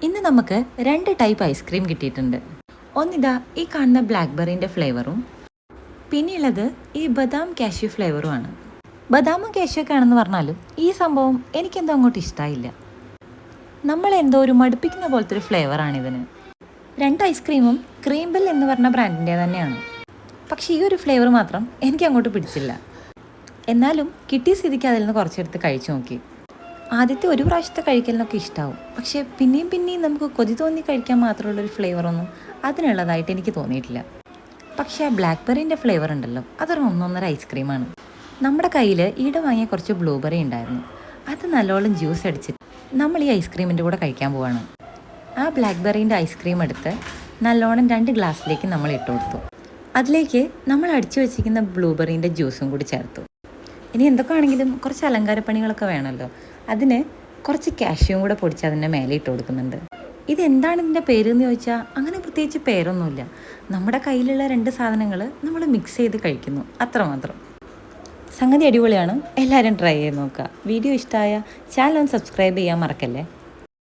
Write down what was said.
ഇന്ന് നമുക്ക് രണ്ട് ടൈപ്പ് ഐസ്ക്രീം കിട്ടിയിട്ടുണ്ട്. ഒന്നിതാ ഈ കാണുന്ന ബ്ലാക്ക്ബെറിൻ്റെ ഫ്ലേവറും പിന്നെയുള്ളത് ഈ ബദാം കാഷ്യൂ ഫ്ലേവറുമാണ്. ബദാമും കാഷ്യൂ ഒക്കെ ആണെന്ന് പറഞ്ഞാലും ഈ സംഭവം എനിക്കെന്തോ അങ്ങോട്ട് ഇഷ്ടമായില്ല. നമ്മളെന്തോ ഒരു മടുപ്പിക്കുന്ന പോലത്തെ ഒരു ഫ്ലേവറാണിതിന്. രണ്ട് ഐസ്ക്രീമും ക്രീംബെൽ എന്ന് പറഞ്ഞ ബ്രാൻഡിൻ്റെ തന്നെയാണ്. പക്ഷേ ഈ ഒരു ഫ്ലേവർ മാത്രം എനിക്ക് അങ്ങോട്ട് പിടിച്ചില്ല. എന്നാലും കിട്ടിയ സ്ഥിതിക്ക് അതിൽ നിന്ന് കുറച്ചെടുത്ത് കഴിച്ചു നോക്കി. ആദ്യത്തെ ഒരു പ്രാവശ്യത്തെ കഴിക്കലിനൊക്കെ ഇഷ്ടമാവും, പക്ഷേ പിന്നെയും നമുക്ക് കൊതി തോന്നി കഴിക്കാൻ മാത്രമുള്ളൊരു ഫ്ലേവറൊന്നും അതിനുള്ളതായിട്ട് എനിക്ക് തോന്നിയിട്ടില്ല. പക്ഷേ ആ ബ്ലാക്ക്ബെറിൻ്റെ ഫ്ലേവർ ഉണ്ടല്ലോ, അതൊരു ഒന്നൊന്നര ഐസ്ക്രീമാണ്. നമ്മുടെ കയ്യിൽ ഈടെ വാങ്ങിയ കുറച്ച് ബ്ലൂബെറി ഉണ്ടായിരുന്നു. അത് നല്ലോണം ജ്യൂസ് അടിച്ചിട്ട് നമ്മൾ ഈ ഐസ്ക്രീമിൻ്റെ കൂടെ കഴിക്കാൻ പോവാണ്. ആ ബ്ലാക്ക്ബെറിൻ്റെ ഐസ്ക്രീം എടുത്ത് നല്ലോണം 2 ഗ്ലാസ്സിലേക്ക് നമ്മൾ ഇട്ട് കൊടുത്തു. അതിലേക്ക് നമ്മൾ അടിച്ചു വെച്ചിരിക്കുന്ന ബ്ലൂബെറിൻ്റെ ജ്യൂസും കൂടി ചേർത്തു. ഇനി എന്തൊക്കെയാണെങ്കിലും കുറച്ച് അലങ്കാരപ്പണികളൊക്കെ വേണമല്ലോ, അതിന് കുറച്ച് കാഷ്യൂവും കൂടെ പൊടിച്ച് അതിൻ്റെ മേലെ ഇട്ട് കൊടുക്കുന്നുണ്ട്. ഇതെന്താണ് ഇതിൻ്റെ പേരെന്ന് ചോദിച്ചാൽ അങ്ങനെ പ്രത്യേകിച്ച് പേരൊന്നുമില്ല. നമ്മുടെ കയ്യിലുള്ള 2 സാധനങ്ങൾ നമ്മൾ മിക്സ് ചെയ്ത് കഴിക്കുന്നു, അത്രമാത്രം. സംഗതി അടിപൊളിയാണ്, എല്ലാവരും ട്രൈ ചെയ്ത് നോക്കുക. വീഡിയോ ഇഷ്ടമായ ചാനൽ ഒന്ന് സബ്സ്ക്രൈബ് ചെയ്യാൻ മറക്കല്ലേ.